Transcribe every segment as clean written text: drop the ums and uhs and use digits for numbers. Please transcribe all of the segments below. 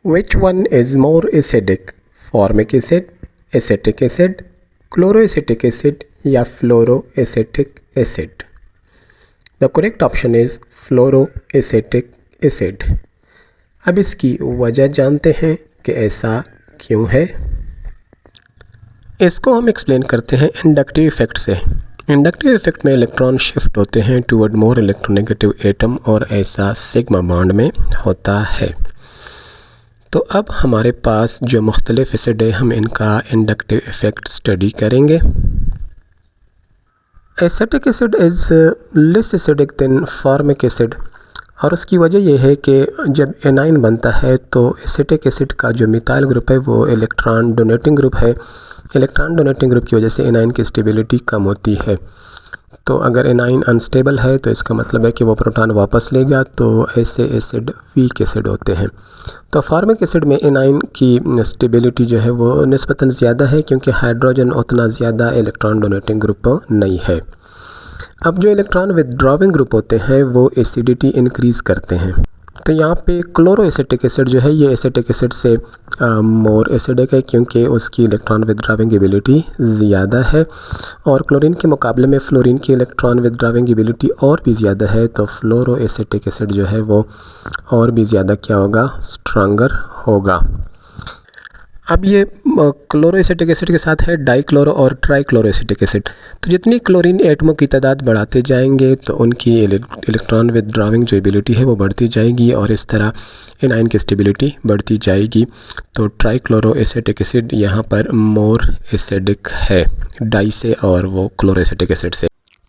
Which one is more acidic? Formic acid, acetic acid, chloroacetic acid या fluoroacetic acid? The correct option is fluoroacetic acid. अब इसकी वजह जानते हैं कि ऐसा क्यों है। इसको हम एक्सप्लेन करते हैं इंडक्टिव इफेक्ट से। इंडक्टिव इफेक्ट में इलेक्ट्रॉन शिफ्ट होते हैं टूवर्ड मोर इलेक्ट्रोनेगेटिव एटम और ऐसा सिग्मा बॉन्ड में होता है। तो अब हमारे पास जो मुख्तलिफ एसिड है हम इनका इंडक्टिव इफेक्ट स्टडी करेंगे। Acetic acid is less acidic then formic acid और उसकी वजह यह है कि जब एनाइन बनता है तो एसिटिक एसिड का जो मिथाइल ग्रुप है वो इलेक्ट्रॉन डोनेटिंग ग्रुप है। इलेक्ट्रॉन डोनेटिंग ग्रुप की वजह से एनाइन की स्टेबिलिटी कम होती है। तो अगर एनाइन अनस्टेबल है तो इसका मतलब है कि वो प्रोटॉन वापस लेगा, तो ऐसे एसिड वीक एसिड होते हैं। तो फॉर्मिक एसिड में एनाइन की स्टेबिलिटी जो है वो निस्बतन ज़्यादा है क्योंकि हाइड्रोजन उतना ज़्यादा इलेक्ट्रॉन डोनेटिंग ग्रुप नहीं है। अब जो इलेक्ट्रॉन विदड्रॉविंग ग्रुप होते हैं वो एसिडिटी इंक्रीज़ करते हैं। तो यहाँ पे क्लोरोएसिटिक एसिड जो है ये एसिटिक एसिड से मोर एसिडिक है क्योंकि उसकी इलेक्ट्रॉन विदड्रॉविंग एबिलिटी ज़्यादा है और क्लोरीन के मुकाबले में फ्लोरीन की इलेक्ट्रॉन विदड्रॉविंग एबिलिटी और भी ज़्यादा है। तो फ्लोरोएसिटिक एसिड जो है वो और भी ज़्यादा क्या होगा, स्ट्रॉन्गर होगा। अब ये क्लोरोएसिटिक एसिड के साथ है डाइक्लोरो और ट्राइक्लोरोएसिटिक एसिड। तो जितनी क्लोरीन एटमों की तादाद बढ़ाते जाएंगे तो उनकी इलेक्ट्रॉन विदड्रॉविंग जो एबिलिटी है वो बढ़ती जाएगी और इस तरह एनाइन की स्टेबिलिटी बढ़ती जाएगी। तो ट्राइक्लोरोएसिटिक एसिड यहाँ पर मोर एसिडिक है डाई से और वो क्लोरोएसिटिक एसिड से।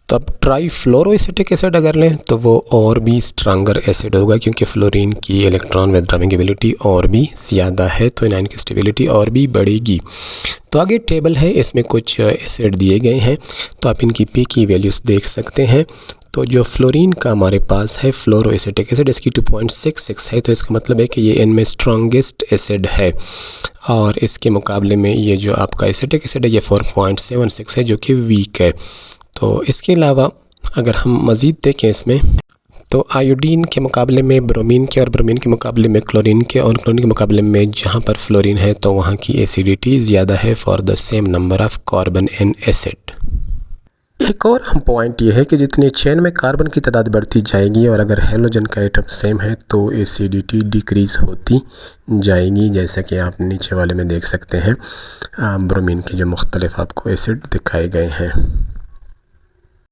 तो अब ट्राईफ्लोरोएसिटिक एसिड अगर लें तो वो और भी स्ट्रॉन्गर एसिड होगा क्योंकि फ्लोरीन की इलेक्ट्रॉन विदड्रॉविंग एबिलिटी और भी ज़्यादा है, तो एनाइन की स्टेबिलिटी और भी बढ़ेगी। तो आगे टेबल है, इसमें कुछ एसिड दिए गए हैं तो आप इनकी पी की वैल्यूज़ देख सकते हैं। तो जो फ्लोरीन का हमारे पास है फ्लोरोएसिटिक एसिड, इसकी 2.66 है, तो इसका मतलब है कि ये इनमें स्ट्रॉन्गेस्ट एसिड है। और इसके मुकाबले में ये जो आपका एसिटिक एसिड है ये 4.76 है जो कि वीक है। तो इसके अलावा अगर हम मज़ीद देखें इसमें तो आयोडीन के मुकाबले में ब्रोमीन के और ब्रोमीन के मुकाबले में क्लोरीन के और क्लोरीन के मुकाबले में जहाँ पर फ्लोरीन है तो वहाँ की एसिडिटी ज़्यादा है for the same number of carbon in acid. एक और हम पॉइंट ये है कि जितनी चेन में कार्बन की तादाद बढ़ती जाएगी और अगर हेलोजन का एटम सेम है तो एसिडिटी डिक्रीज़ होती जाएगी, जैसा कि आप नीचे वाले में देख सकते हैं ब्रोमीन के जो मुख्तलिफ आपको एसिड दिखाए गए हैं।